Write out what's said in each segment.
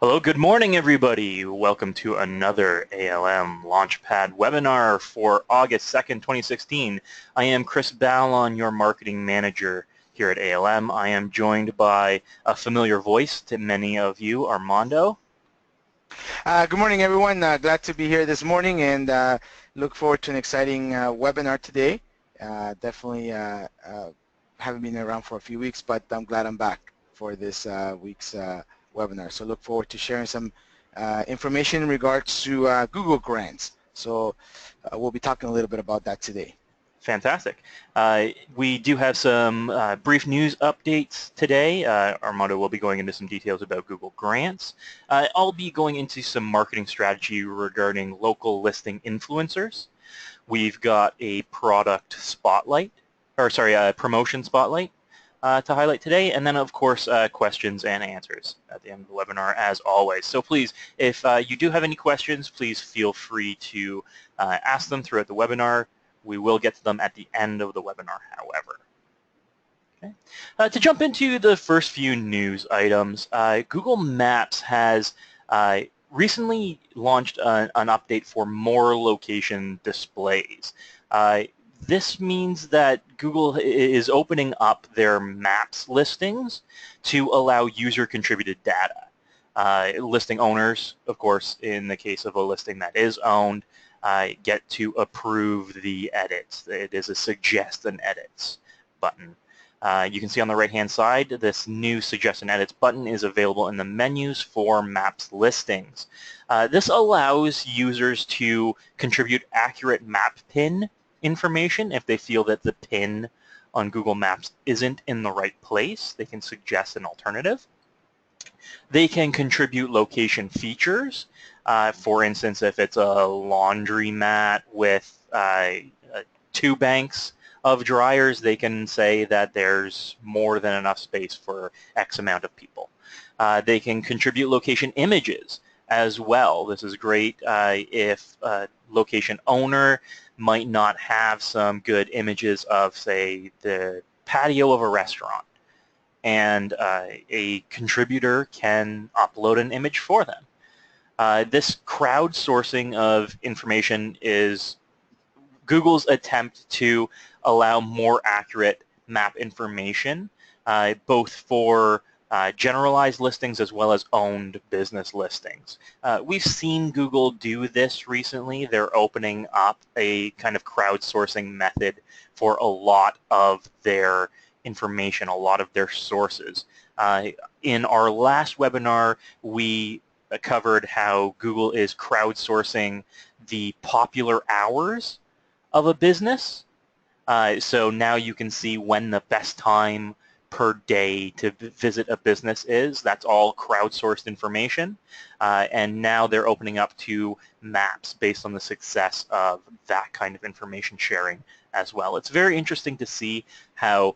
Hello, good morning everybody. Welcome to another ALM Launchpad Webinar for August 2nd, 2016. I am Chris Ballon, your marketing manager here at ALM. I am joined by a familiar voice to many of you, Armando. Good morning, everyone. Glad to be here this morning and look forward to an exciting webinar today. Definitely haven't been around for a few weeks, but I'm glad I'm back for this week's webinar. So look forward to sharing some information in regards to Google grants. So we'll be talking a little bit about that today. Fantastic. We do have some brief news updates today. Armando will be going into some details about Google Grants. I'll be going into some marketing strategy regarding local listing influencers. We've got a product spotlight, or sorry, a promotion spotlight to highlight today, and then of course questions and answers at the end of the webinar as always. So please, if you do have any questions, please feel free to ask them throughout the webinar. We will get to them at the end of the webinar, however. Okay. To jump into the first few news items, Google Maps has recently launched an update for more location displays. This means that Google is opening up their Maps listings to allow user-contributed data. Listing owners, of course, in the case of a listing that is owned, get to approve the edits. It is a suggest and edits button. You can see on the right-hand side, this new Suggest and Edits button is available in the menus for Maps listings. This allows users to contribute accurate map pin information. If they feel that the pin on Google Maps isn't in the right place, they can suggest an alternative. They can contribute location features. For instance, if it's a laundromat with 2 banks of dryers, they can say that there's more than enough space for X amount of people. They can contribute location images as well. This is great if a location owner might not have some good images of, say, the patio of a restaurant, and a contributor can upload an image for them. This crowdsourcing of information is Google's attempt to allow more accurate map information, both for generalized listings as well as owned business listings. We've seen Google do this recently. They're opening up a kind of crowdsourcing method for a lot of their information, a lot of their sources. In our last webinar, we covered how Google is crowdsourcing the popular hours of a business. So now you can see when the best time per day to visit a business is. That's all crowdsourced information. And now they're opening up to maps based on the success of that kind of information sharing as well. It's very interesting to see how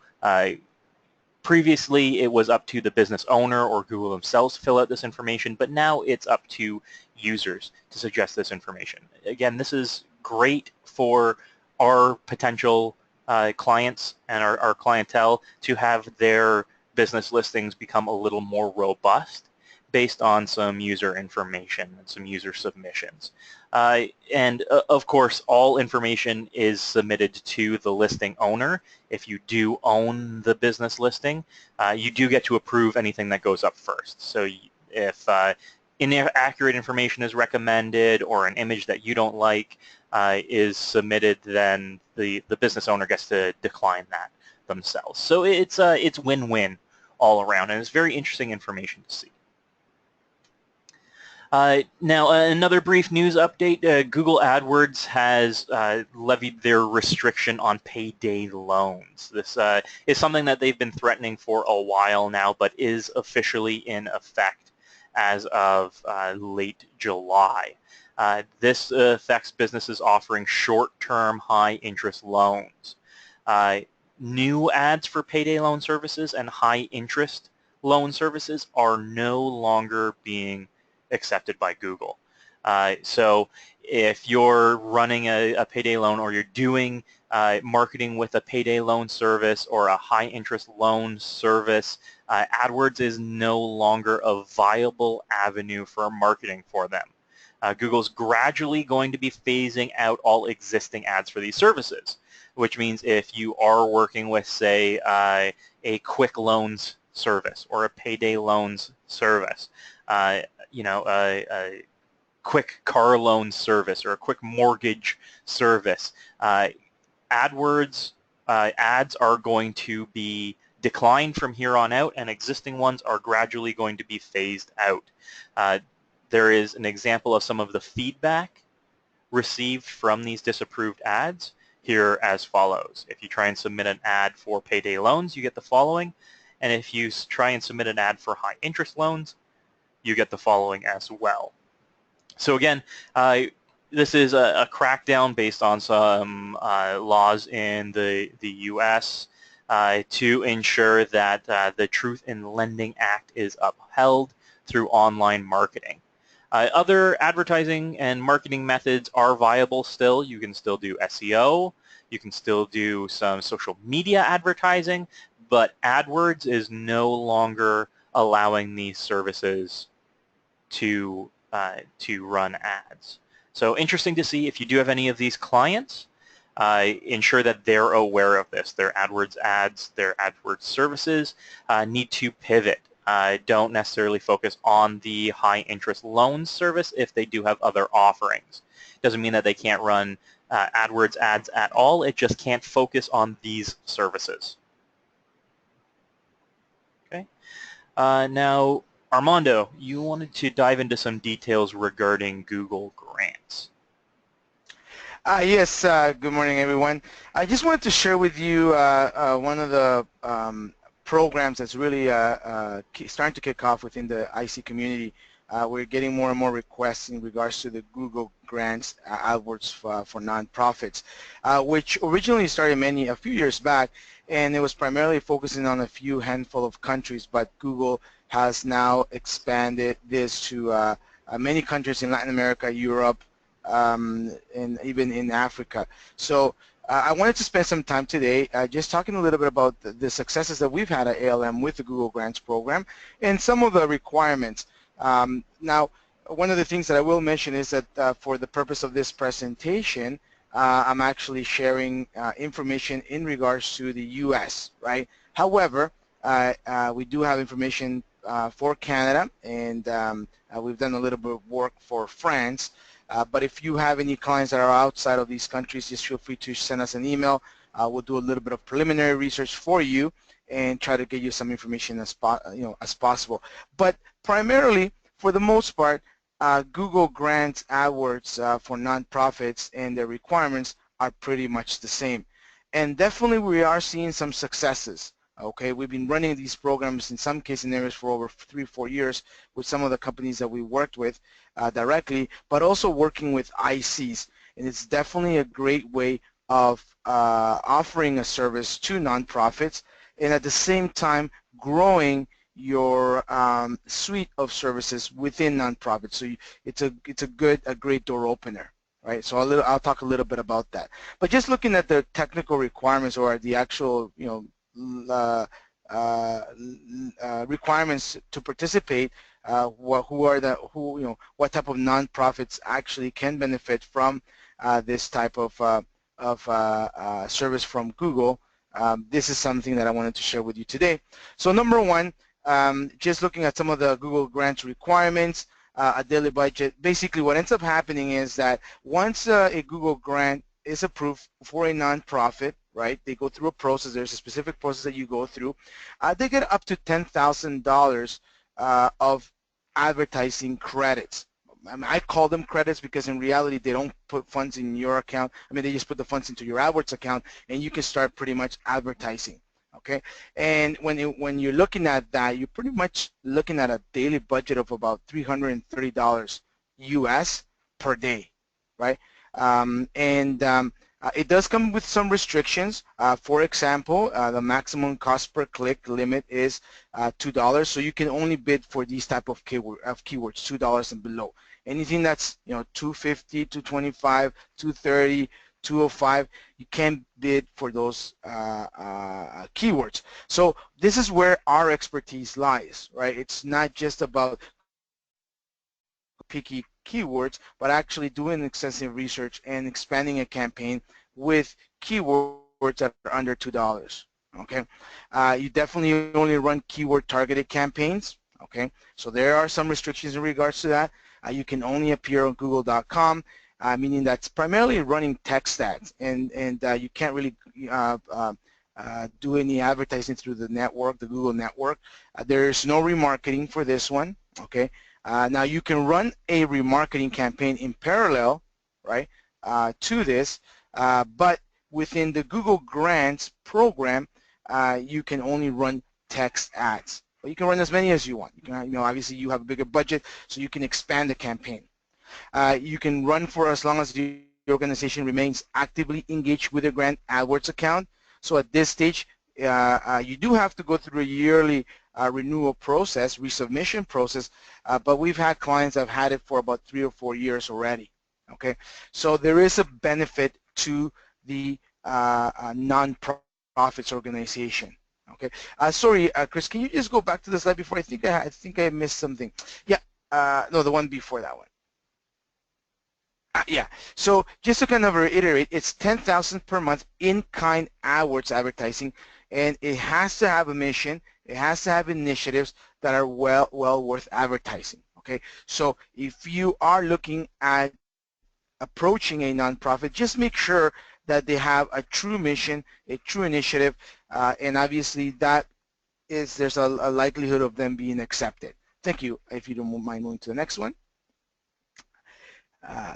previously it was up to the business owner or Google themselves to fill out this information, but now it's up to users to suggest this information. Again, this is great for our potential clients and our clientele to have their business listings become a little more robust based on some user information and some user submissions. And of course, all information is submitted to the listing owner. If you do own the business listing, you do get to approve anything that goes up first. So if inaccurate information is recommended or an image that you don't like is submitted, then the business owner gets to decline that themselves. So it's win-win all around, and it's very interesting information to see. Now, another brief news update. Google AdWords has levied their restriction on payday loans. This is something that they've been threatening for a while now, but is officially in effect as of late July. This affects businesses offering short-term, high-interest loans. New ads for payday loan services and high-interest loan services are no longer being accepted by Google. So if you're running a payday loan or you're doing marketing with a payday loan service or a high interest loan service, AdWords is no longer a viable avenue for marketing for them. Google's gradually going to be phasing out all existing ads for these services, which means if you are working with, say, a quick loans service or a payday loans service, a quick car loan service or a quick mortgage service, AdWords ads are going to be declined from here on out, and existing ones are gradually going to be phased out. There is an example of some of the feedback received from these disapproved ads here as follows. If you try and submit an ad for payday loans, you get the following, and if you try and submit an ad for high interest loans, you get the following as well. So again, this is a crackdown based on some laws in the US to ensure that the Truth in Lending Act is upheld through online marketing. Other advertising and marketing methods are viable still. You can still do SEO. You can still do some social media advertising, but AdWords is no longer allowing these services to run ads. So interesting to see if you do have any of these clients, ensure that they're aware of this. Their AdWords ads, their AdWords services need to pivot. Don't necessarily focus on the high interest loan service if they do have other offerings. Doesn't mean that they can't run AdWords ads at all. It just can't focus on these services. Okay. Now, Armando, you wanted to dive into some details regarding Google Grants. Yes, good morning, everyone. I just wanted to share with you one of the programs that's really starting to kick off within the IC community. We're getting more and more requests in regards to the Google Grants AdWords for nonprofits, which originally started a few years back, and it was primarily focusing on a few handful of countries, but Google has now expanded this to many countries in Latin America, Europe, and even in Africa. So I wanted to spend some time today just talking a little bit about the successes that we've had at ALM with the Google Grants program and some of the requirements. Now, one of the things that I will mention is that for the purpose of this presentation, I'm actually sharing information in regards to the U.S., right? However, we do have information for Canada, and we've done a little bit of work for France. But if you have any clients that are outside of these countries, just feel free to send us an email. We'll do a little bit of preliminary research for you and try to get you some information as possible. But primarily, for the most part, Google Grants AdWords for nonprofits and their requirements are pretty much the same. And definitely we are seeing some successes. Okay, we've been running these programs in some case in areas for over 3-4 years with some of the companies that we worked with directly, but also working with ICs. And it's definitely a great way of offering a service to nonprofits and at the same time growing your suite of services within nonprofits. So it's a great door opener, right? So I'll talk a little bit about that. But just looking at the technical requirements or the actual requirements to participate, what type of nonprofits actually can benefit from this type of service from Google. This is something that I wanted to share with you today. So number one, just looking at some of the Google Grants requirements, a daily budget. Basically what ends up happening is that once a Google Grant is approved for a nonprofit, right, they go through a process. There's a specific process that you go through. They get up to $10,000 of advertising credits. I call them credits because in reality they don't put funds in your account. I mean, they just put the funds into your AdWords account and you can start pretty much advertising. Okay, and when you're looking at that, you're pretty much looking at a daily budget of about $330 US per day, right? It does come with some restrictions. For example, the maximum cost per click limit is $2, so you can only bid for these type of keywords, $2 and below. Anything that's $250, $225, $230, 205, you can bid for those keywords. So this is where our expertise lies, right? It's not just about picky keywords, but actually doing extensive research and expanding a campaign with keywords that are under $2. Okay, you definitely only run keyword targeted campaigns. Okay, so there are some restrictions in regards to that. You can only appear on Google.com, meaning that's primarily running text ads, and you can't really do any advertising through the network, the Google network. There's no remarketing for this one. Okay, now you can run a remarketing campaign in parallel, right, to this, but within the Google Grants program, you can only run text ads. But you can run as many as you want. You can, obviously you have a bigger budget, so you can expand the campaign. You can run for as long as the organization remains actively engaged with the grant AdWords account. So at this stage, you do have to go through a yearly renewal process, resubmission process, but we've had clients that have had it for about 3 or 4 years already. Okay, so there is a benefit to the non-profits organization. Okay, sorry, Chris, can you just go back to the slide before? I think I missed something. Yeah, no, the one before that one. Yeah, so just to kind of reiterate, it's 10,000 per month in-kind AdWords advertising, and it has to have a mission. It has to have initiatives that are well worth advertising. Okay, so if you are looking at approaching a nonprofit, just make sure that they have a true mission, a true initiative, and obviously there's a likelihood of them being accepted. Thank you. If you don't mind moving to the next one.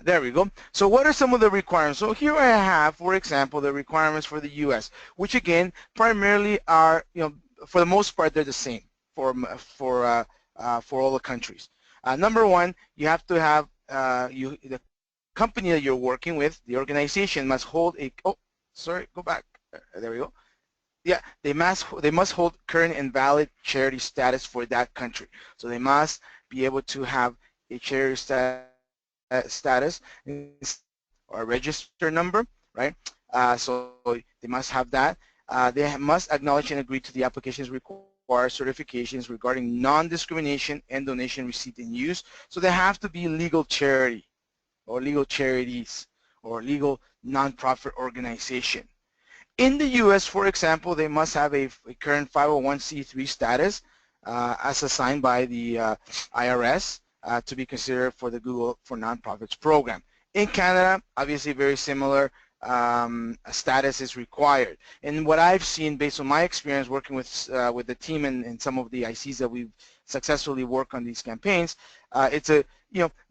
There we go. So what are some of the requirements? So here I have, for example, the requirements for the U.S., which again primarily are, for the most part, they're the same for all the countries. Number one, you have to have the company that you're working with, the organization must hold a, oh, sorry, go back. There we go. Yeah, they must hold current and valid charity status for that country. So they must be able to have a charity status or a register number, right? So they must have that. They must acknowledge and agree to the applications require certifications regarding non-discrimination and donation receipt and use. So they have to be legal charity or legal charities or legal nonprofit organization. In the U.S., for example, they must have a current 501c3 status as assigned by the IRS to be considered for the Google for Nonprofits program. In Canada, obviously very similar status is required. And what I've seen based on my experience working with the team and some of the ICs that we've successfully worked on these campaigns, it's a,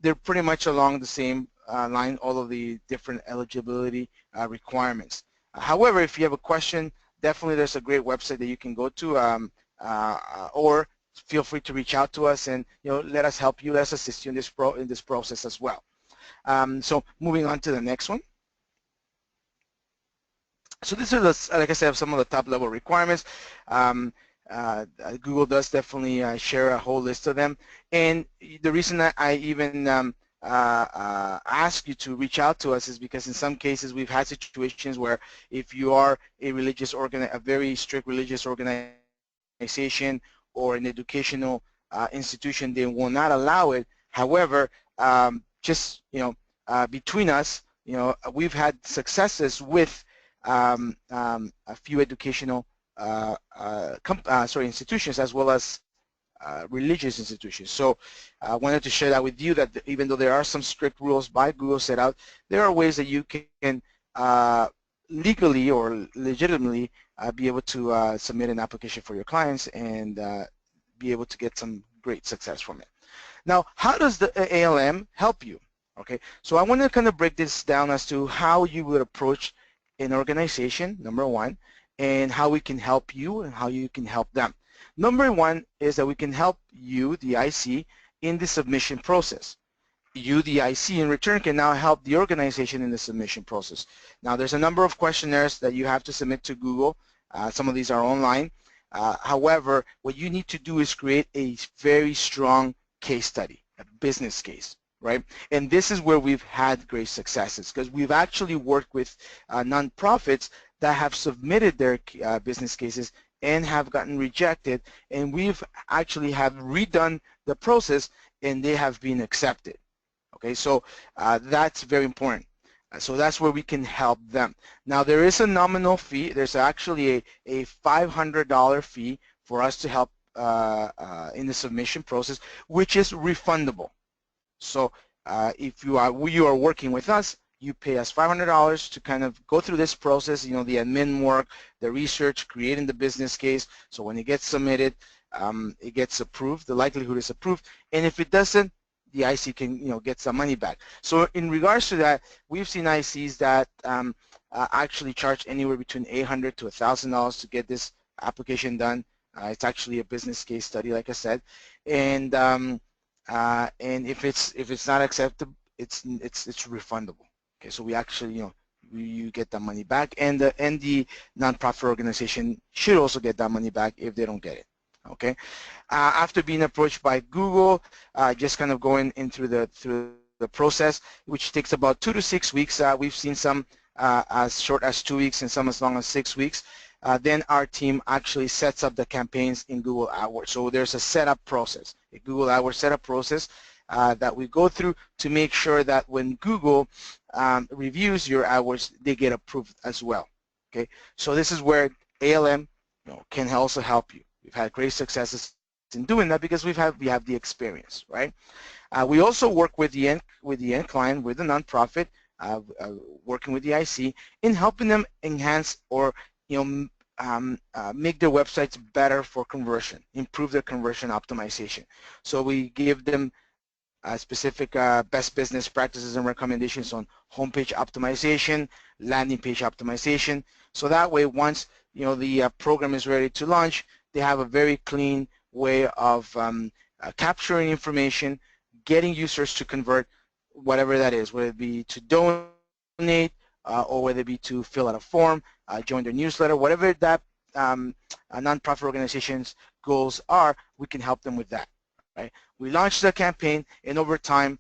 they're pretty much along the same line, all of the different eligibility requirements. However, if you have a question, definitely there's a great website that you can go to, or feel free to reach out to us and let us help you, let us assist you in this process as well. So moving on to the next one. So this is, like I said, some of the top level requirements. Google does definitely share a whole list of them, and the reason that I even ask you to reach out to us is because in some cases we've had situations where if you are a very strict religious organization or an educational institution, they will not allow it. However, just between us, we've had successes with a few educational institutions as well as religious institutions. So I wanted to share that with you, that even though there are some strict rules by Google set out, there are ways that you can legally or legitimately be able to submit an application for your clients and be able to get some great success from it. Now, how does the ALM help you? Okay, so I want to kind of break this down as to how you would approach an organization, number one, and how we can help you and how you can help them. Number one is that we can help you, the IC, in the submission process. You, the IC, in return can now help the organization in the submission process. Now, there's a number of questionnaires that you have to submit to Google. Some of these are online. However, what you need to do is create a very strong case study, a business case, right? And this is where we've had great successes because we've actually worked with nonprofits that have submitted their business cases and have gotten rejected, and we've actually have redone the process and they have been accepted. Okay, so that's very important. So that's where we can help them. Now there is a nominal fee. There's actually a $500 fee for us to help in the submission process, which is refundable. So if you are working with us, you pay us $500 to kind of go through this process, you know, the admin work, the research, creating the business case. So when it gets submitted, it gets approved, the likelihood is approved. And if it doesn't, the IC can, you know, get some money back. So in regards to that, we've seen ICs that actually charge anywhere between $800 to $1,000 to get this application done. It's actually a business case study, like I said, and if it's not acceptable, it's refundable. Okay, so we actually, you know, you get that money back, and the nonprofit organization should also get that money back if they don't get it. Okay, after being approached by Google, just kind of going in through the process, which takes about 2 to 6 weeks. We've seen some as short as 2 weeks and some as long as 6 weeks. Then our team actually sets up the campaigns in Google AdWords. So there's a setup process, a Google AdWords setup process that we go through to make sure that when Google reviews your AdWords, they get approved as well. Okay, so this is where ALM, you know, can also help you. We've had great successes in doing that because we have the experience, right? We also work with the end client, with the nonprofit, working with the IC in helping them enhance or, you know, make their websites better for conversion, improve their conversion optimization. So we give them specific best business practices and recommendations on homepage optimization, landing page optimization. So that way, once, you know, the program is ready to launch, they have a very clean way of capturing information, getting users to convert, whatever that is, whether it be to donate or whether it be to fill out a form, join their newsletter, whatever that nonprofit organization's goals are, we can help them with that. Right? We launched the campaign, and over time,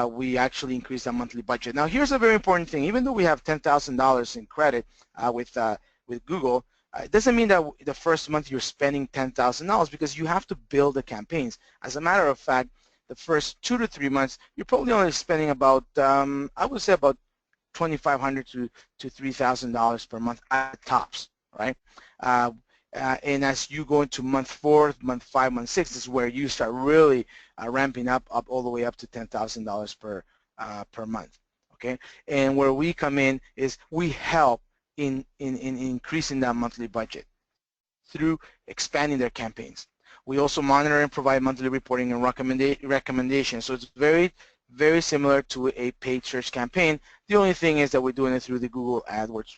we actually increased our monthly budget. Now, here's a very important thing. Even though we have $10,000 in credit with Google, it doesn't mean that the first month you're spending $10,000 because you have to build the campaigns. As a matter of fact, the first 2 to 3 months, you're probably only spending about, I would say about $2,500 to $3,000 per month at tops, right? And as you go into month 4, month 5, month 6 is where you start really ramping up all the way up to $10,000 per month. Okay, and where we come in is we help in increasing that monthly budget through expanding their campaigns. We also monitor and provide monthly reporting and recommendations. So it's very, very similar to a paid search campaign. The only thing is that we're doing it through the Google AdWords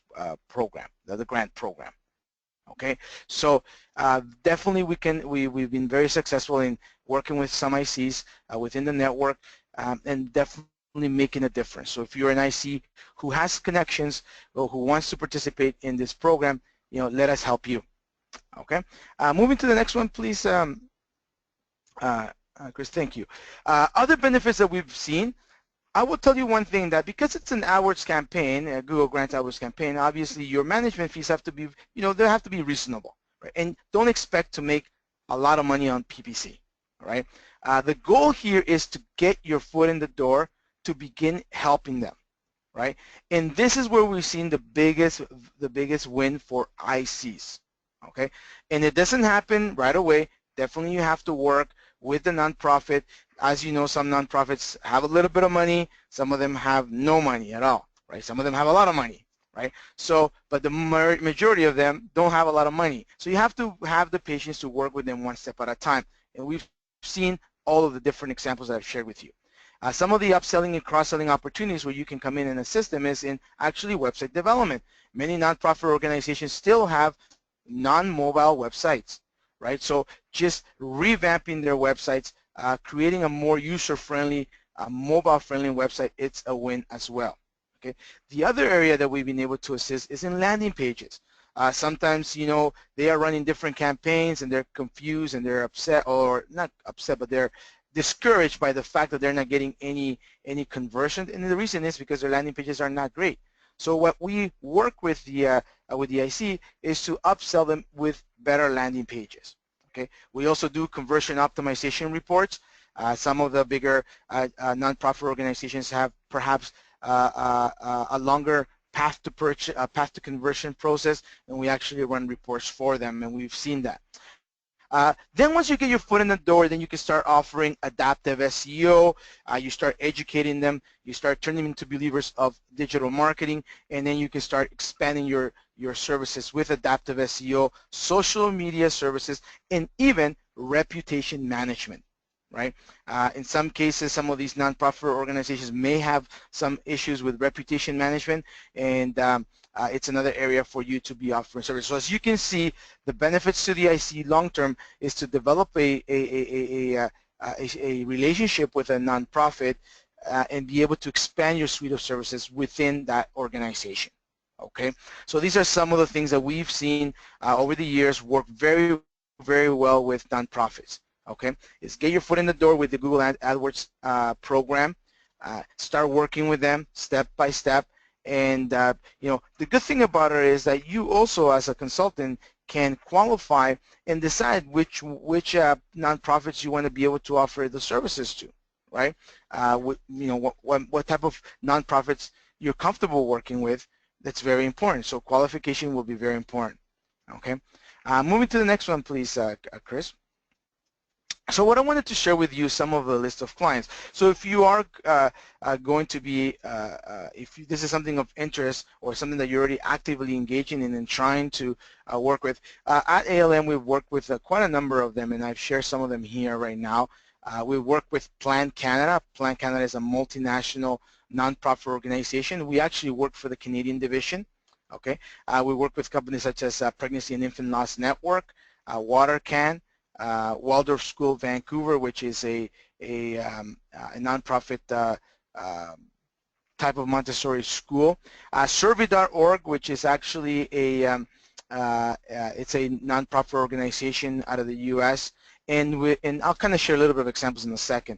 program, the grant program. Okay, so definitely we've been very successful in working with some ICs within the network and definitely making a difference. So if you're an IC who has connections or who wants to participate in this program, you know, let us help you. Okay, moving to the next one, please, Chris. Thank you. Other benefits that we've seen. I will tell you one thing, that because it's an AdWords campaign, a Google Grants AdWords campaign, obviously your management fees have to be, you know, they have to be reasonable, right? And don't expect to make a lot of money on PPC, right? The goal here is to get your foot in the door to begin helping them, right? And this is where we've seen the biggest win for ICs, okay? And it doesn't happen right away. Definitely you have to work with the nonprofit. As you know, some nonprofits have a little bit of money, some of them have no money at all, right? Some of them have a lot of money, right? So, but the majority of them don't have a lot of money. So you have to have the patience to work with them one step at a time. And we've seen all of the different examples that I've shared with you. Some of the upselling and cross-selling opportunities where you can come in and assist them is in actually website development. Many nonprofit organizations still have non-mobile websites, right? So just revamping their websites, creating a more user-friendly, mobile-friendly website, it's a win as well. Okay. The other area that we've been able to assist is in landing pages. Sometimes, you know, they are running different campaigns and they're confused and they're upset, or not upset, but they're discouraged by the fact that they're not getting any conversion, and the reason is because their landing pages are not great. So what we work with the IC is to upsell them with better landing pages. Okay, we also do conversion optimization reports. Some of the bigger nonprofit organizations have perhaps a longer path to purchase, path to conversion process, and we actually run reports for them, and we've seen that. Then once you get your foot in the door, then you can start offering adaptive SEO. You start educating them. You start turning them into believers of digital marketing, and then you can start expanding your services with adaptive SEO, social media services, and even reputation management. Right? In some cases, some of these nonprofit organizations may have some issues with reputation management, and it's another area for you to be offering service. So as you can see, the benefits to the IC long term is to develop a relationship with a nonprofit and be able to expand your suite of services within that organization. Okay, so these are some of the things that we've seen over the years work very, very well with nonprofits. Okay, is get your foot in the door with the Google AdWords program, start working with them step by step, and you know, the good thing about it is that you also, as a consultant, can qualify and decide which nonprofits you want to be able to offer the services to, right? You know, what type of nonprofits you're comfortable working with. That's very important. So qualification will be very important. Okay, moving to the next one, please, Chris. So what I wanted to share with you some of the list of clients. So if you are going to be, this is something of interest or something that you're already actively engaging in and trying to work with, at ALM we've worked with quite a number of them, and I've shared some of them here right now. We work with Plan Canada. Plan Canada is a multinational nonprofit organization. We actually work for the Canadian division. Okay, we work with companies such as Pregnancy and Infant Loss Network, WaterCan, Waldorf School Vancouver, which is a nonprofit type of Montessori school. Survey.org, which is actually it's a nonprofit organization out of the U.S. And I'll kind of share a little bit of examples in a second.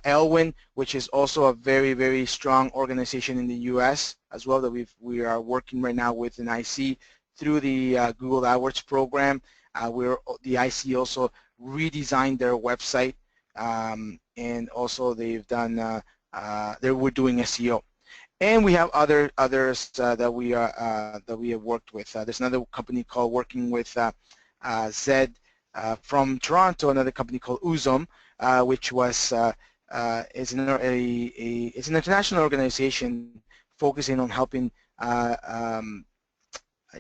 Elwyn, which is also a very, very strong organization in the U.S. as well, that we are working right now with an IC through the Google AdWords program. The IC also redesigned their website, and also they've done we're doing SEO. And we have others that we have worked with. There's another company called working with Zed from Toronto, another company called Uzom, which was it's an international organization focusing on helping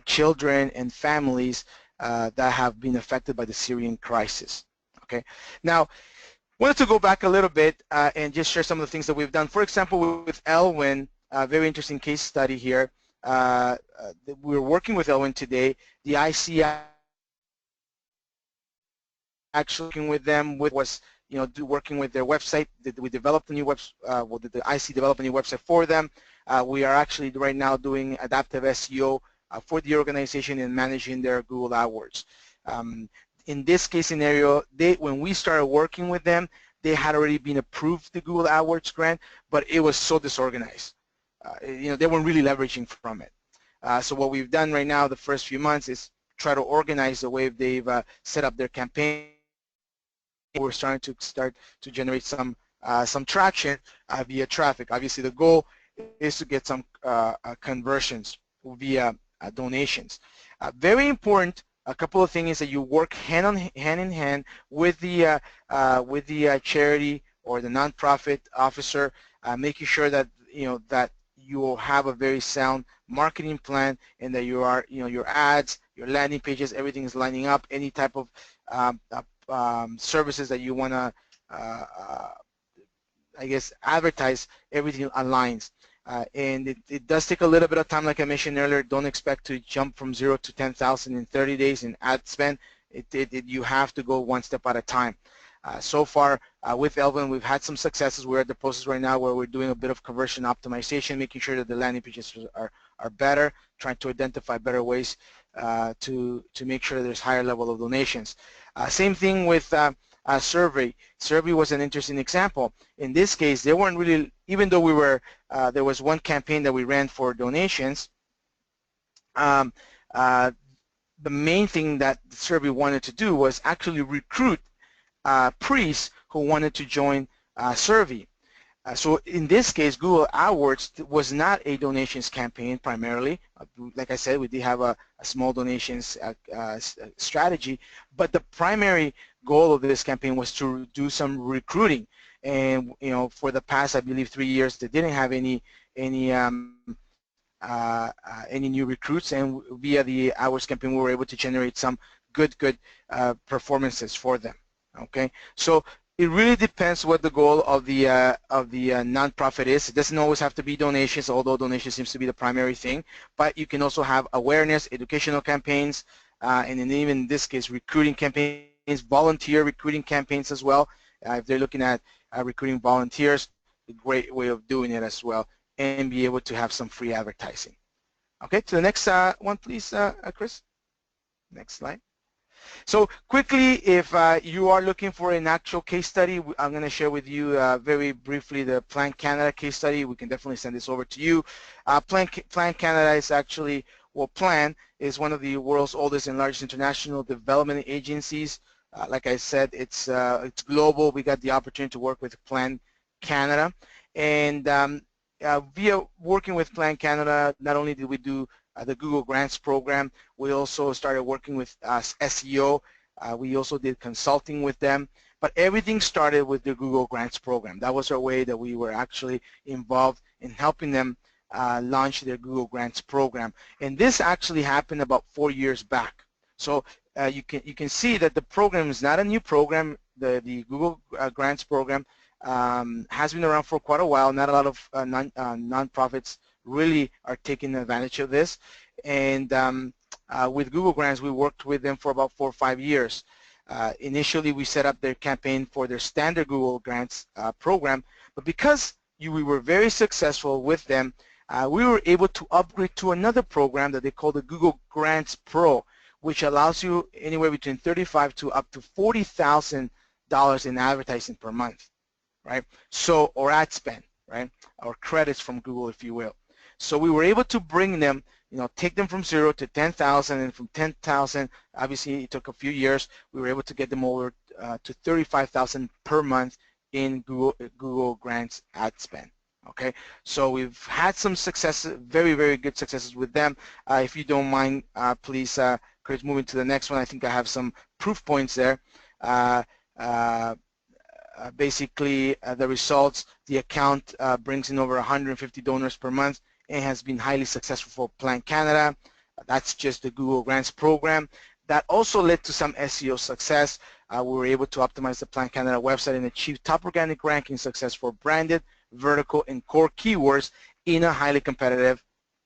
children and families that have been affected by the Syrian crisis. Okay, now wanted to go back a little bit and just share some of the things that we've done. For example, with Elwyn, a very interesting case study here. We're working with Elwyn today. The IC actually working with them was, you know, working with their website. We developed a new website. Did the IC develop a new website for them? We are actually right now doing adaptive SEO for the organization and managing their Google AdWords. In this case scenario, when we started working with them, they had already been approved the Google AdWords grant, but it was so disorganized. You know, they weren't really leveraging from it. So what we've done right now, the first few months, is try to organize the way they've set up their campaign. We're starting to generate some traction via traffic. Obviously, the goal is to get some conversions via donations. Very important. A couple of things is that you work hand in hand with the charity or the nonprofit officer, making sure that you will have a very sound marketing plan, and that your ads, your landing pages, everything is lining up. Any type of services that you want to, I guess, advertise, everything aligns. And it does take a little bit of time, like I mentioned earlier. Don't expect to jump from 0 to 10,000 in 30 days in ad spend. You have to go one step at a time. So far with Elwyn, we've had some successes. We're at the process right now where we're doing a bit of conversion optimization, making sure that the landing pages are better, trying to identify better ways to make sure there's higher level of donations. Same thing with Survey. Survey was an interesting example. In this case, they weren't really, even though we were, there was one campaign that we ran for donations. Um, uh, the main thing that Survey wanted to do was actually recruit priests who wanted to join Survey. So in this case, Google AdWords was not a donations campaign primarily. Like I said, we did have a small donations strategy, but the primary goal of this campaign was to do some recruiting. And for the past, I believe, 3 years, they didn't have any new recruits, and via the AdWords campaign, we were able to generate some good performances for them. Okay, so it really depends what the goal of the nonprofit is. It doesn't always have to be donations, although donation seems to be the primary thing. But you can also have awareness, educational campaigns, and then even in this case, recruiting campaigns, volunteer recruiting campaigns as well. If they're looking at recruiting volunteers, a great way of doing it as well, and be able to have some free advertising. Okay, to the next one, please, Chris. Next slide. So quickly, if you are looking for an actual case study, I'm going to share with you very briefly the Plan Canada case study. We can definitely send this over to you. Plan Canada is actually, well, Plan is one of the world's oldest and largest international development agencies. Like I said, it's global. We got the opportunity to work with Plan Canada, and via working with Plan Canada, not only did we do the Google Grants program, we also started working with SEO. We also did consulting with them, but everything started with the Google Grants program. That was our way that we were actually involved in helping them launch their Google Grants program. And this actually happened about 4 years back. So you can see that the program is not a new program. The Google Grants program has been around for quite a while. Not a lot of nonprofits really are taking advantage of this, and with Google Grants, we worked with them for about 4 or 5 years. Initially, we set up their campaign for their standard Google Grants program, but because we were very successful with them, we were able to upgrade to another program that they call the Google Grants Pro, which allows you anywhere between $35,000 to up to $40,000 in advertising per month, right? So, or ad spend, right? Or credits from Google, if you will. So we were able to bring them, take them from 0 to 10,000, and from 10,000, obviously it took a few years, we were able to get them over to 35,000 per month in Google Grants ad spend. Okay, so we've had some success, very, very good successes with them. If you don't mind, please, Chris, moving to the next one. I think I have some proof points there. Basically, the results, the account brings in over 150 donors per month and has been highly successful for Plan Canada. That's just the Google Grants program. That also led to some SEO success. We were able to optimize the Plan Canada website and achieve top organic ranking success for branded, vertical, and core keywords in a highly competitive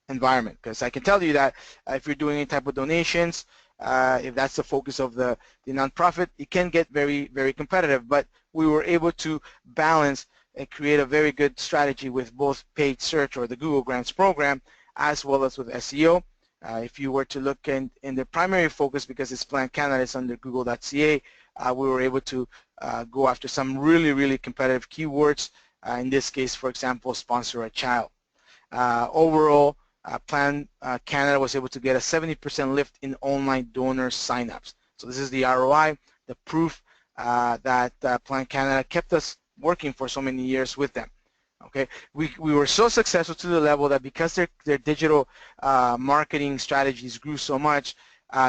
environment. Because I can tell you that if you're doing any type of donations, if that's the focus of the nonprofit, it can get very, very competitive. But we were able to balance and create a very good strategy with both paid search, or the Google Grants program, as well as with SEO. If you were to look in the primary focus, because it's Plan Canada, it's under google.ca, we were able to go after some really, really competitive keywords. In this case, for example, sponsor a child. Overall, Plan Canada was able to get a 70% lift in online donor signups. So this is the ROI, the proof that Plan Canada kept us working for so many years with them. Okay, we were so successful to the level that because their digital marketing strategies grew so much,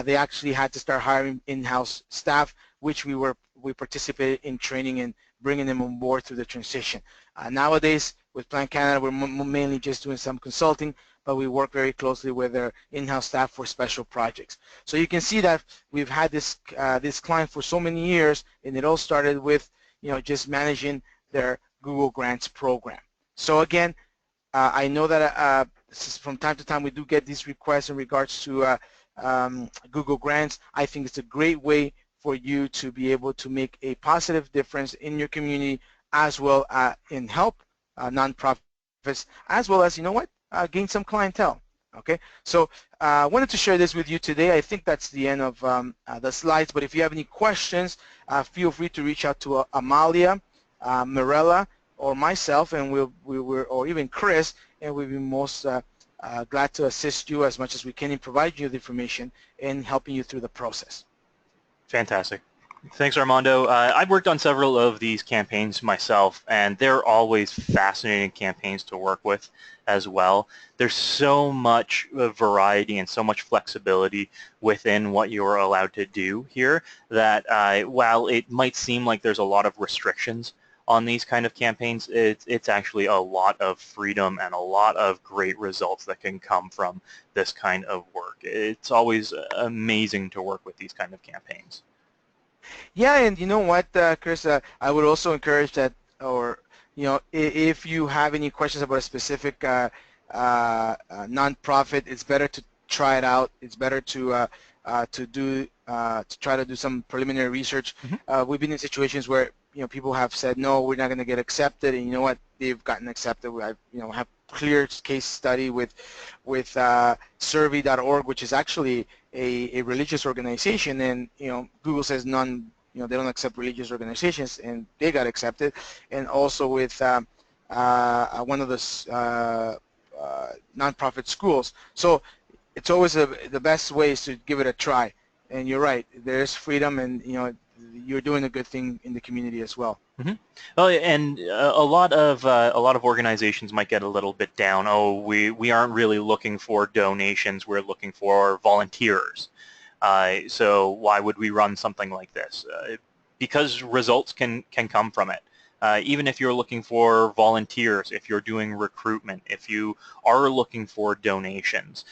they actually had to start hiring in-house staff, which we participated in training and bringing them on board through the transition. Nowadays, with Plan Canada, we're mainly just doing some consulting, but we work very closely with their in-house staff for special projects. So you can see that we've had this client for so many years, and it all started with just managing their Google Grants program. So again, I know that from time to time we do get these requests in regards to Google Grants. I think it's a great way for you to be able to make a positive difference in your community, as well in help nonprofits, as well as, gain some clientele. Okay, so I wanted to share this with you today. I think that's the end of the slides, but if you have any questions, feel free to reach out to Amalia, Mirella, or myself, and or even Chris, and we'll be most glad to assist you as much as we can in providing you the information and helping you through the process. Fantastic. Thanks, Armando. I've worked on several of these campaigns myself, and they're always fascinating campaigns to work with as well. There's so much variety and so much flexibility within what you're allowed to do here that while it might seem like there's a lot of restrictions on these kind of campaigns, it's actually a lot of freedom and a lot of great results that can come from this kind of work. It's always amazing to work with these kind of campaigns. Yeah, and you know what, Chris, I would also encourage that, or if you have any questions about a specific nonprofit, it's better to try it out. It's better to try to do some preliminary research. Mm-hmm. We've been in situations where people have said no, we're not going to get accepted, and you know what, they've gotten accepted. I have clear case study with survey.org, which is actually a religious organization, and Google says none, they don't accept religious organizations, and they got accepted. And also with one of the nonprofit schools. So it's always the best way is to give it a try. And you're right, there's freedom, and you're doing a good thing in the community as well. Mm-hmm. Well, and a lot of organizations might get a little bit down. Oh, we aren't really looking for donations. We're looking for volunteers. So why would we run something like this? Because results can come from it. Even if you're looking for volunteers, if you're doing recruitment, if you are looking for donations,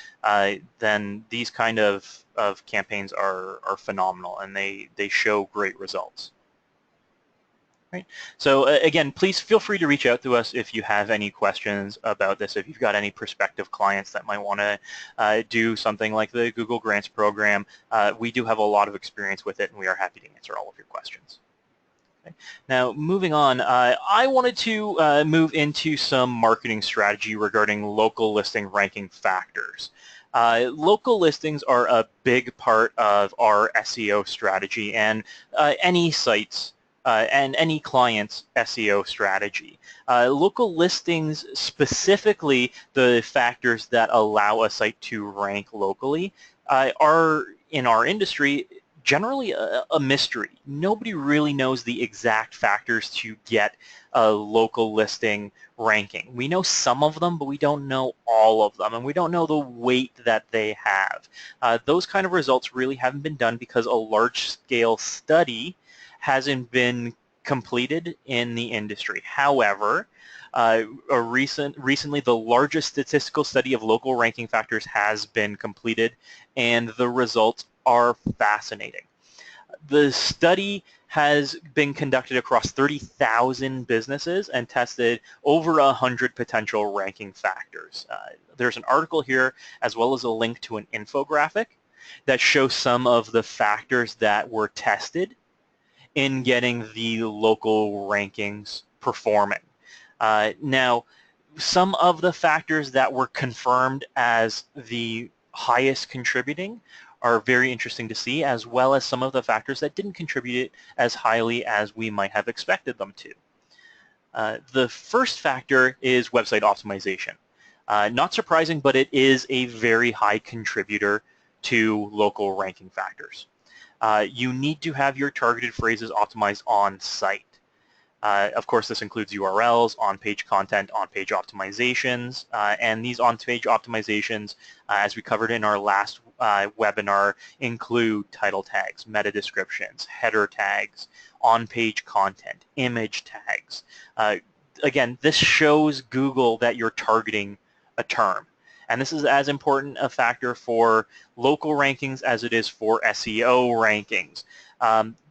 then these kind of campaigns are phenomenal, and they show great results. Right. So again, please feel free to reach out to us if you have any questions about this, if you've got any prospective clients that might want to do something like the Google Grants program. We do have a lot of experience with it, and we are happy to answer all of your questions. Okay. Now, moving on, I wanted to move into some marketing strategy regarding local listing ranking factors. Local listings are a big part of our SEO strategy, and any sites and any client's SEO strategy. Local listings, specifically the factors that allow a site to rank locally, are in our industry generally a mystery. Nobody really knows the exact factors to get a local listing ranking. We know some of them, but we don't know all of them, and we don't know the weight that they have. Those kind of results really haven't been done because a large-scale study hasn't been completed in the industry. However, recently the largest statistical study of local ranking factors has been completed, and the results are fascinating. The study has been conducted across 30,000 businesses and tested over 100 potential ranking factors. There's an article here as well as a link to an infographic that shows some of the factors that were tested in getting the local rankings performing. Now, some of the factors that were confirmed as the highest contributing are very interesting to see, as well as some of the factors that didn't contribute as highly as we might have expected them to. The first factor is website optimization. Not surprising, but it is a very high contributor to local ranking factors. You need to have your targeted phrases optimized on site. Of course, this includes URLs, on-page content, on-page optimizations, and these on-page optimizations, as we covered in our last webinar, include title tags, meta descriptions, header tags, on-page content, image tags. Again, this shows Google that you're targeting a term. And this is as important a factor for local rankings as it is for SEO rankings.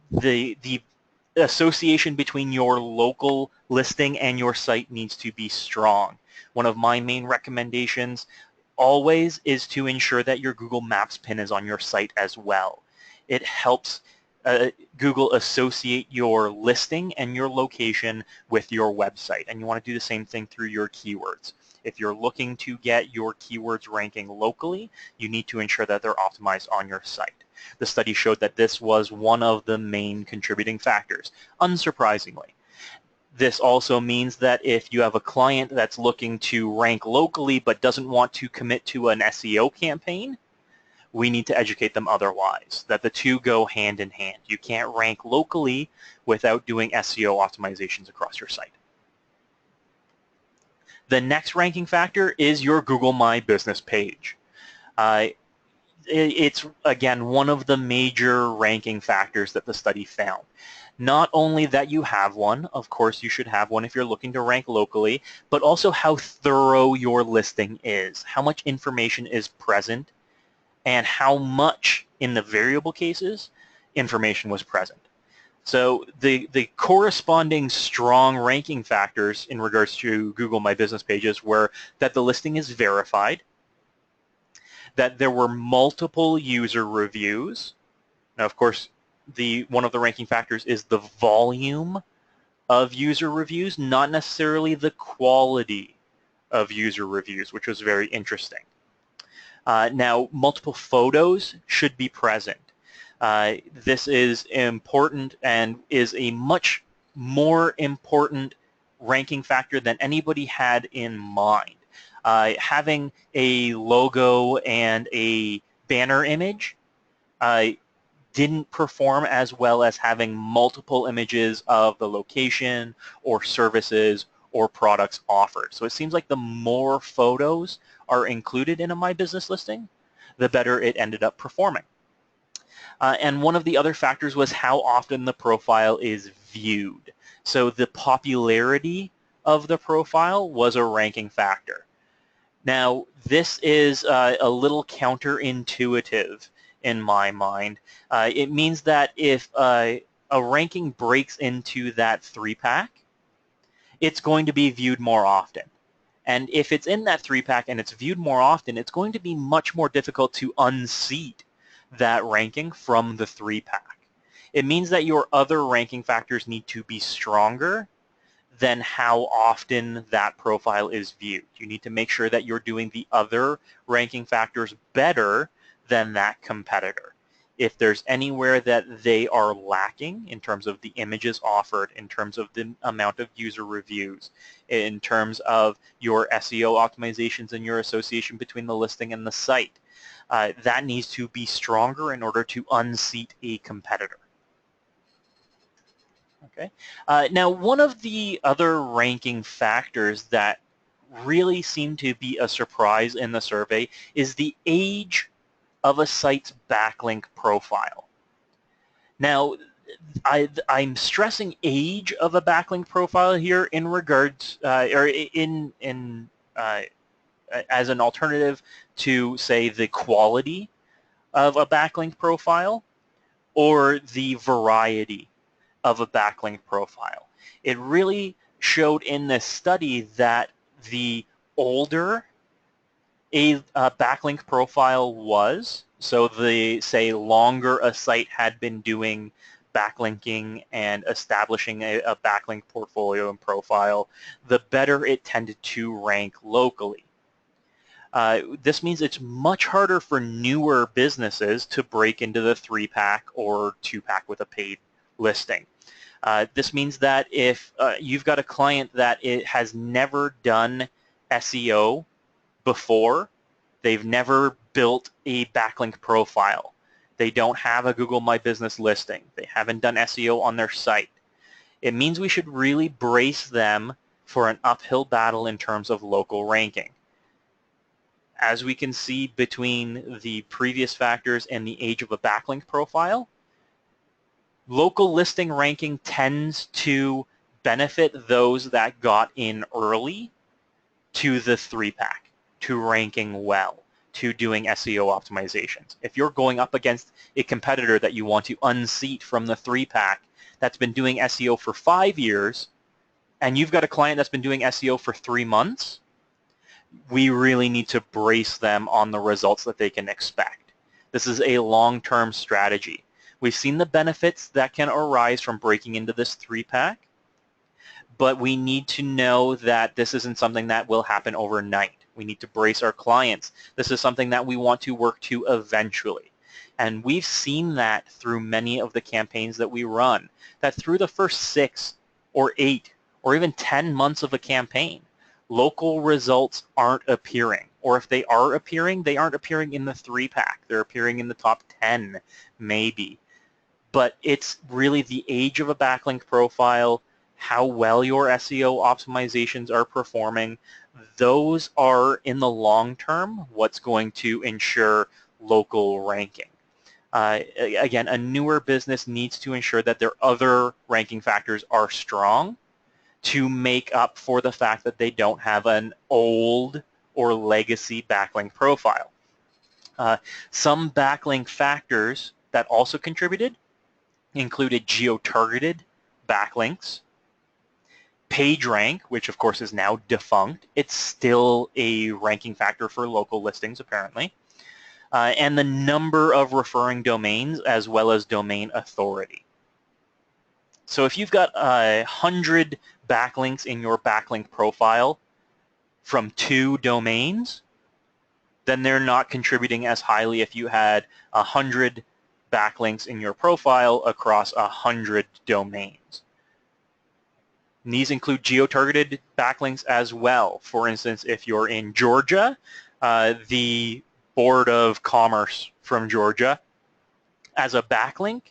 The association between your local listing and your site needs to be strong. One of my main recommendations always is to ensure that your Google Maps pin is on your site as well. It helps Google associate your listing and your location with your website, and you want to do the same thing through your keywords. If you're looking to get your keywords ranking locally, you need to ensure that they're optimized on your site. The study showed that this was one of the main contributing factors, unsurprisingly. This also means that if you have a client that's looking to rank locally but doesn't want to commit to an SEO campaign, we need to educate them otherwise, that the two go hand in hand. You can't rank locally without doing SEO optimizations across your site. The next ranking factor is your Google My Business page. It's, again, one of the major ranking factors that the study found. Not only that you have one, of course you should have one if you're looking to rank locally, but also how thorough your listing is, how much information is present, and how much, in the variable cases, information was present. So the corresponding strong ranking factors in regards to Google My Business pages were that the listing is verified, that there were multiple user reviews. Now, of course, one of the ranking factors is the volume of user reviews, not necessarily the quality of user reviews, which was very interesting. Now, multiple photos should be present. This is important and is a much more important ranking factor than anybody had in mind. Having a logo and a banner image didn't perform as well as having multiple images of the location or services or products offered. So it seems like the more photos are included in a My Business listing, the better it ended up performing. And one of the other factors was how often the profile is viewed. So the popularity of the profile was a ranking factor. Now, this is a little counterintuitive in my mind. It means that if a ranking breaks into that 3-pack, it's going to be viewed more often. And if it's in that 3-pack and it's viewed more often, it's going to be much more difficult to unseat that ranking from the 3-pack. It means that your other ranking factors need to be stronger than how often that profile is viewed. You need to make sure that you're doing the other ranking factors better than that competitor. If there's anywhere that they are lacking in terms of the images offered, in terms of the amount of user reviews, in terms of your SEO optimizations and your association between the listing and the site, that needs to be stronger in order to unseat a competitor. Okay. Now, one of the other ranking factors that really seemed to be a surprise in the survey is the age of a site's backlink profile. Now, I'm stressing age of a backlink profile here in regards, or as an alternative to, say, the quality of a backlink profile or the variety of a backlink profile. It really showed in this study that the older a backlink profile was, so the, say, longer a site had been doing backlinking and establishing a backlink portfolio and profile, the better it tended to rank locally. This means it's much harder for newer businesses to break into the 3-pack or 2-pack with a paid listing. This means that if you've got a client that has never done SEO before, they've never built a backlink profile, they don't have a Google My Business listing, they haven't done SEO on their site, it means we should really brace them for an uphill battle in terms of local ranking. As we can see between the previous factors and the age of a backlink profile, local listing ranking tends to benefit those that got in early to the 3-pack, to ranking well, to doing SEO optimizations. If you're going up against a competitor that you want to unseat from the 3-pack that's been doing SEO for 5 years, and you've got a client that's been doing SEO for 3 months, we really need to brace them on the results that they can expect. This is a long-term strategy. We've seen the benefits that can arise from breaking into this 3-pack, but we need to know that this isn't something that will happen overnight. We need to brace our clients. This is something that we want to work to eventually. And we've seen that through many of the campaigns that we run, that through the first 6 or 8 or even 10 months of a campaign, local results aren't appearing. Or if they are appearing, they aren't appearing in the 3-pack. They're appearing in the top 10, maybe. But it's really the age of a backlink profile, how well your SEO optimizations are performing. Those are, in the long term, what's going to ensure local ranking. Again, a newer business needs to ensure that their other ranking factors are strong to make up for the fact that they don't have an old or legacy backlink profile. Some backlink factors that also contributed included geo-targeted backlinks, PageRank, which of course is now defunct. It's still a ranking factor for local listings, apparently. And the number of referring domains as well as domain authority. So if you've got 100 backlinks in your backlink profile from 2 domains, then they're not contributing as highly if you had 100 backlinks in your profile across 100 domains. And these include geo-targeted backlinks as well. For instance, if you're in Georgia, the Board of Commerce from Georgia as a backlink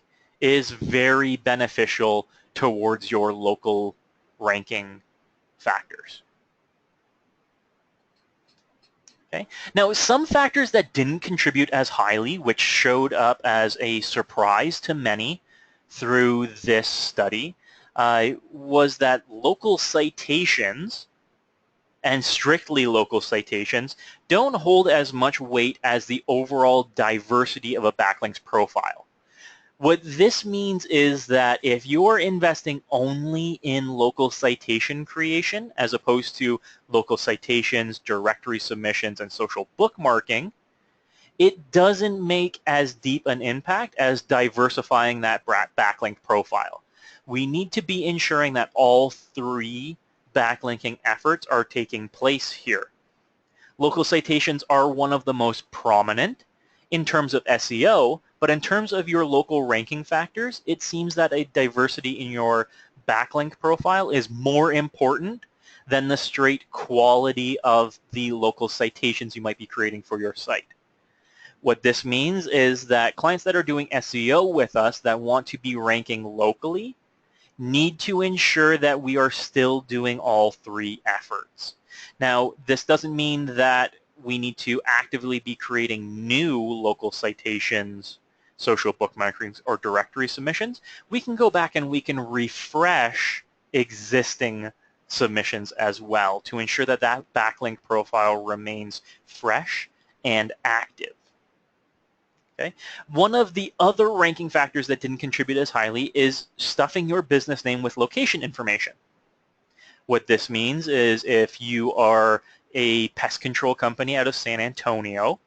is very beneficial towards your local ranking factors. Okay. Now, some factors that didn't contribute as highly, which showed up as a surprise to many through this study, was that local citations and strictly local citations don't hold as much weight as the overall diversity of a backlink's profile. What this means is that if you're investing only in local citation creation as opposed to local citations, directory submissions, and social bookmarking, it doesn't make as deep an impact as diversifying that backlink profile. We need to be ensuring that all 3 backlinking efforts are taking place here. Local citations are one of the most prominent in terms of SEO, but in terms of your local ranking factors, it seems that a diversity in your backlink profile is more important than the straight quality of the local citations you might be creating for your site. What this means is that clients that are doing SEO with us that want to be ranking locally need to ensure that we are still doing all 3 efforts. Now, this doesn't mean that we need to actively be creating new local citations, social bookmarkings, or directory submissions. We can go back and we can refresh existing submissions as well to ensure that that backlink profile remains fresh and active. Okay. One of the other ranking factors that didn't contribute as highly is stuffing your business name with location information. What this means is if you are a pest control company out of San Antonio,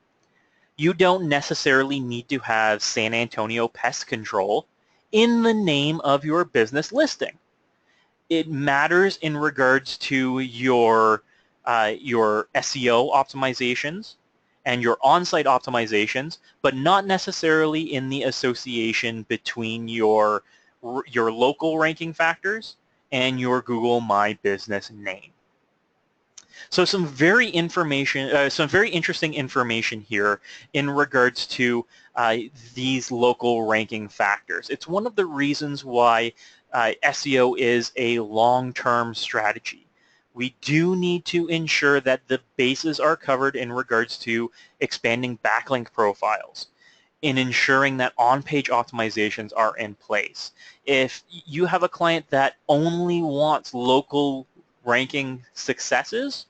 you don't necessarily need to have San Antonio Pest Control in the name of your business listing. It matters in regards to your SEO optimizations and your on-site optimizations, but not necessarily in the association between your local ranking factors and your Google My Business name. So some very interesting information here in regards to these local ranking factors. It's one of the reasons why SEO is a long-term strategy. We do need to ensure that the bases are covered in regards to expanding backlink profiles, in ensuring that on-page optimizations are in place. If you have a client that only wants local ranking successes,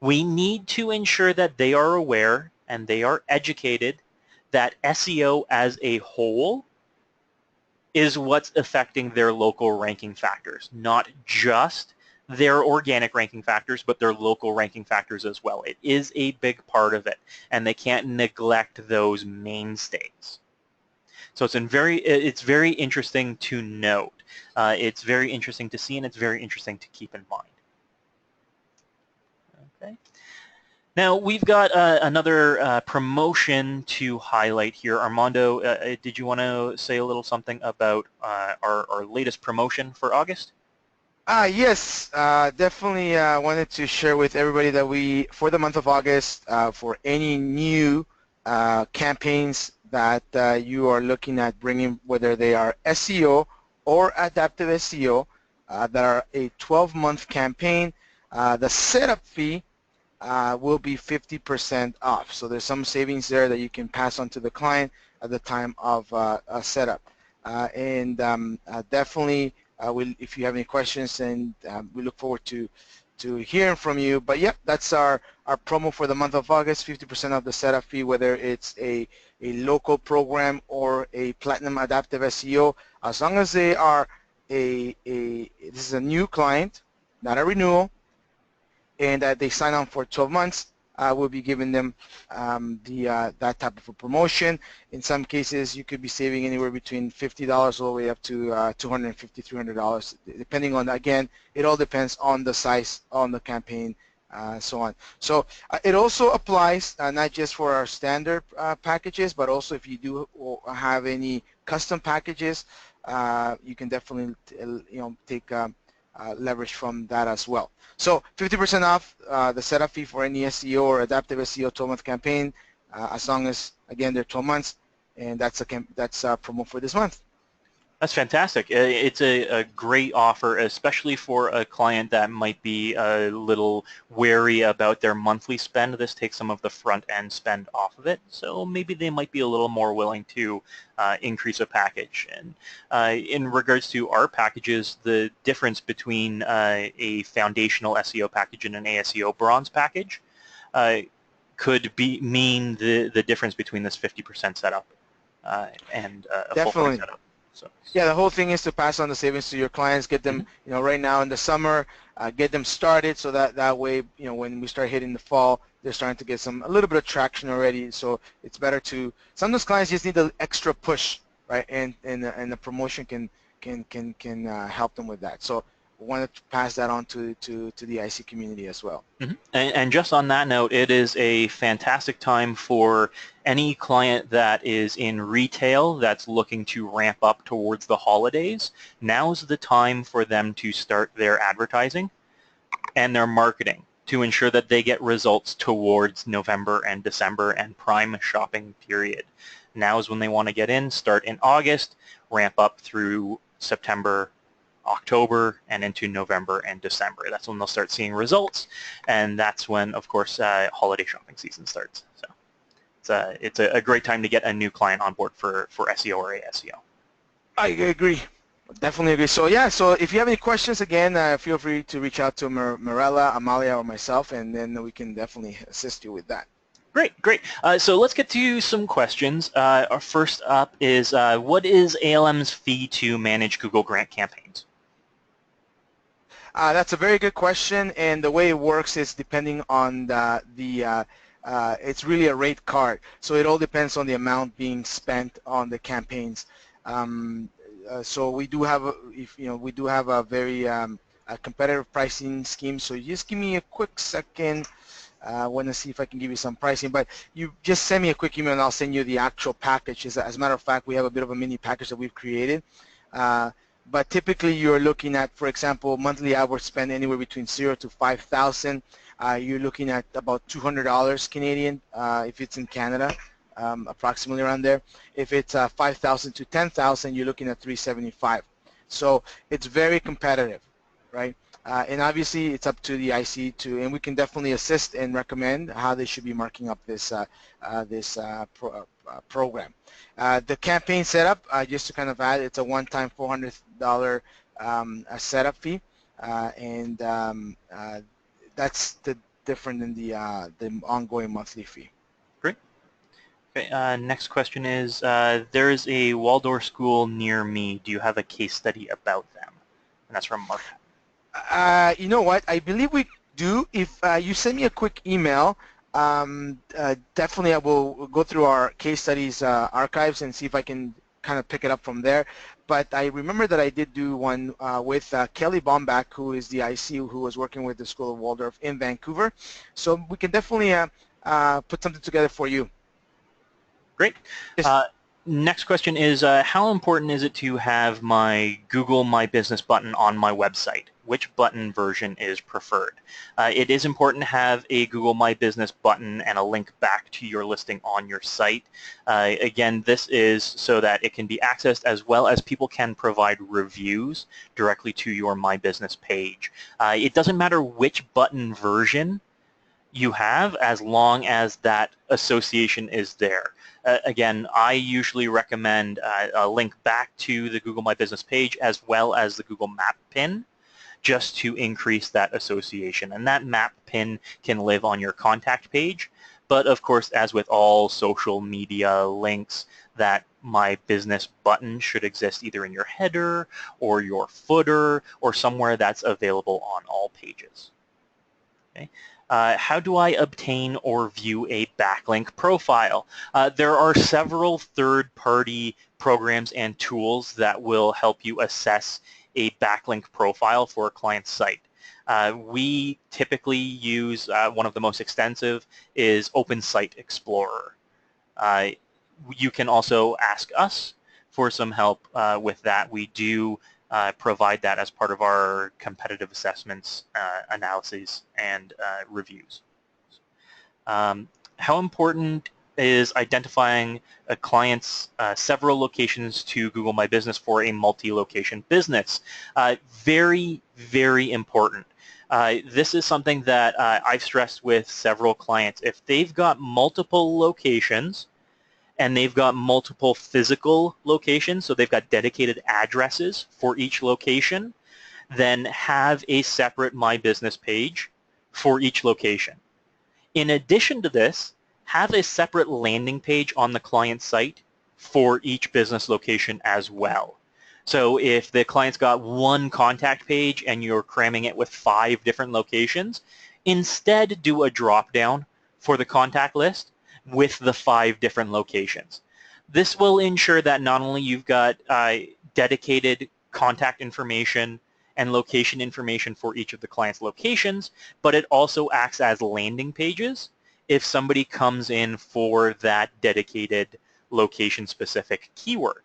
we need to ensure that they are aware and they are educated that SEO as a whole is what's affecting their local ranking factors, not just their organic ranking factors, but their local ranking factors as well. It is a big part of it, and they can't neglect those mainstays. So it's very interesting to note. It's very interesting to see, and it's very interesting to keep in mind. Okay. Now we've got another promotion to highlight here. Armando, did you want to say a little something about our latest promotion for August? Yes, definitely wanted to share with everybody that for the month of August, for any new campaigns that you are looking at bringing, whether they are SEO or adaptive SEO, that are a 12-month campaign, the setup fee will be 50% off. So there's some savings there that you can pass on to the client at the time of setup. Definitely, if you have any questions, and we look forward to hearing from you. But yeah, that's our promo for the month of August, 50% of the setup fee, whether it's a local program or a platinum adaptive SEO, as long as they are this is a new client, not a renewal, and they sign on for 12 months, we'll be giving them that type of a promotion. In some cases, you could be saving anywhere between $50 all the way up to $250, $300, depending on, again, it all depends on the size, on the campaign, so on. So it also applies not just for our standard packages, but also if you do have any custom packages, you can definitely take leverage from that as well. So 50% off the setup fee for any SEO or adaptive SEO 12-month campaign, as long as, again, they're 12 months, and that's a promo for this month. That's fantastic. It's a great offer, especially for a client that might be a little wary about their monthly spend. This takes some of the front-end spend off of it, so maybe they might be a little more willing to increase a package. And in regards to our packages, the difference between a foundational SEO package and an ASEO bronze package could mean the difference between this 50% setup and a full price setup. So. Yeah, the whole thing is to pass on the savings to your clients, get them, right now in the summer, get them started, so that way, when we start hitting the fall, they're starting to get a little bit of traction already. So it's better to, sometimes clients just need the extra push, right? And the promotion can help them with that. So we wanted to pass that on to the IC community as well. Mm-hmm. And just on that note, it is a fantastic time for any client that is in retail that's looking to ramp up towards the holidays. Now's the time for them to start their advertising and their marketing to ensure that they get results towards November and December and prime shopping period. Now is when they want to get in, start in August, ramp up through September, October, and into November and December. That's when they'll start seeing results, and that's when, of course, holiday shopping season starts. So it's a great time to get a new client on board for SEO or ASEO. I agree. Definitely agree. So yeah, so if you have any questions, again, feel free to reach out to Mirella, Amalia, or myself, and then we can definitely assist you with that. Great. So let's get to some questions. Our first up is, what is ALM's fee to manage Google Grant campaigns? That's a very good question, and the way it works is depending on it's really a rate card. So it all depends on the amount being spent on the campaigns. So we do have a very competitive pricing scheme. So just give me a quick second. I want to see if I can give you some pricing, but you just send me a quick email and I'll send you the actual package. As a matter of fact, we have a bit of a mini package that we've created. But typically you're looking at, for example, monthly AdWords spend anywhere between 0 to 5,000. You're looking at about $200 Canadian if it's in Canada, approximately around there. If it's 5,000 to 10,000, you're looking at $375. So it's very competitive, right? And obviously it's up to the IC and we can definitely assist and recommend how they should be marking up this program. The campaign setup, just to kind of add, it's a one-time $400 setup fee, and that's different than the ongoing monthly fee. Great. Okay, next question is, there is a Waldorf school near me. Do you have a case study about them? And that's from Mark. You know what? I believe we do. If you send me a quick email, definitely I will go through our case studies archives and see if I can kind of pick it up from there. But I remember that I did do one with Kelly Bombach, who is the IC who was working with the School of Waldorf in Vancouver. So we can definitely put something together for you. Great. Yes. Next question is, how important is it to have my Google My Business button on my website? Which button version is preferred? It is important to have a Google My Business button and a link back to your listing on your site. Again, this is so that it can be accessed as well as people can provide reviews directly to your My Business page. It doesn't matter which button version you have as long as that association is there. Again, I usually recommend a link back to the Google My Business page as well as the Google Map pin just to increase that association. And that map pin can live on your contact page. But of course, as with all social media links, that My Business button should exist either in your header or your footer or somewhere that's available on all pages. Okay. How do I obtain or view a backlink profile? There are several third-party programs and tools that will help you assess a backlink profile for a client's site. We typically use one of the most extensive is Open Site Explorer. You can also ask us for some help with that. We do provide that as part of our competitive assessments, analyses, and reviews. How important is identifying a client's several locations to Google My Business for a multi-location business? Very, very important. This is something that I've stressed with several clients. If they've got multiple locations, and they've got multiple physical locations, so they've got dedicated addresses for each location, then have a separate My Business page for each location. In addition to this, have a separate landing page on the client site for each business location as well. So if the client's got one contact page and you're cramming it with 5 different locations, instead do a drop-down for the contact list with the 5 different locations. This will ensure that not only you've got dedicated contact information and location information for each of the client's locations, but it also acts as landing pages if somebody comes in for that dedicated location-specific keyword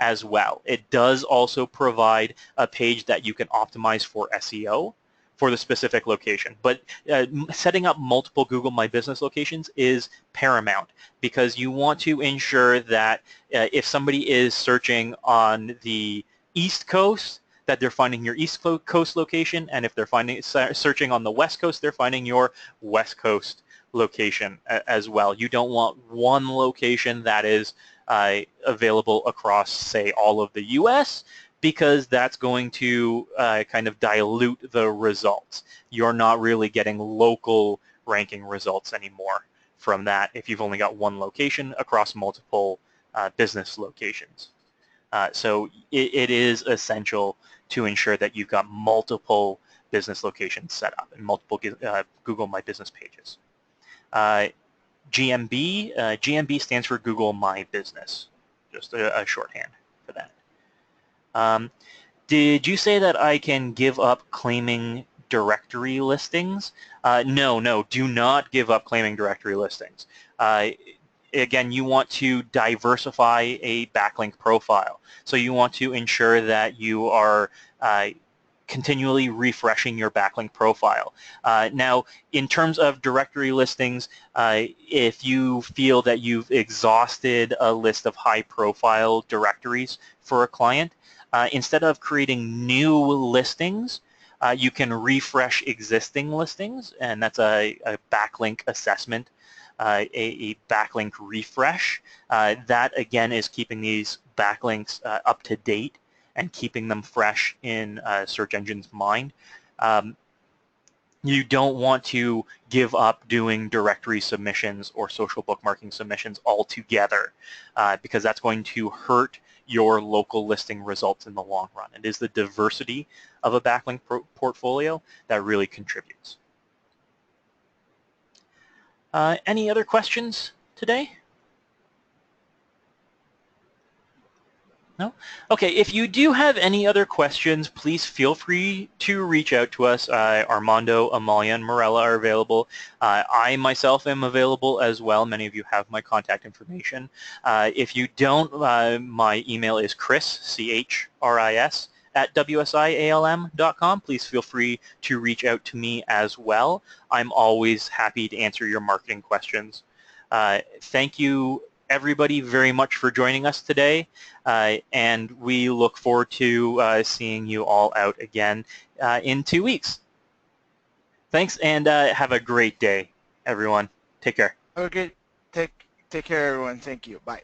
as well. It does also provide a page that you can optimize for SEO for the specific location. But setting up multiple Google My Business locations is paramount because you want to ensure that if somebody is searching on the East Coast, that they're finding your East Coast location, and if they're searching on the West Coast, they're finding your West Coast location as well. You don't want one location that is available across, say, all of the U.S., because that's going to kind of dilute the results. You're not really getting local ranking results anymore from that if you've only got one location across multiple business locations. So it is essential to ensure that you've got multiple business locations set up and multiple Google My Business pages. GMB, GMB stands for Google My Business, just a shorthand for that. Did you say that I can give up claiming directory listings? No, do not give up claiming directory listings. Again, you want to diversify a backlink profile. So you want to ensure that you are continually refreshing your backlink profile. Now, in terms of directory listings, if you feel that you've exhausted a list of high-profile directories for a client, instead of creating new listings, you can refresh existing listings, and that's a backlink assessment, a backlink refresh. That, again, is keeping these backlinks up to date and keeping them fresh in search engines' mind. You don't want to give up doing directory submissions or social bookmarking submissions altogether because that's going to hurt your local listing results in the long run. It is the diversity of a backlink portfolio that really contributes. Any other questions today? No? Okay, if you do have any other questions, please feel free to reach out to us. Armando, Amalia, and Morella are available. I myself am available as well. Many of you have my contact information. If you don't, my email is Chris, C-H-R-I-S, at WSIALM.com. Please feel free to reach out to me as well. I'm always happy to answer your marketing questions. Thank you everybody very much for joining us today, and we look forward to seeing you all out again in 2 weeks. Thanks, and have a great day, everyone. Take care. Okay, take care, everyone. Thank you. Bye.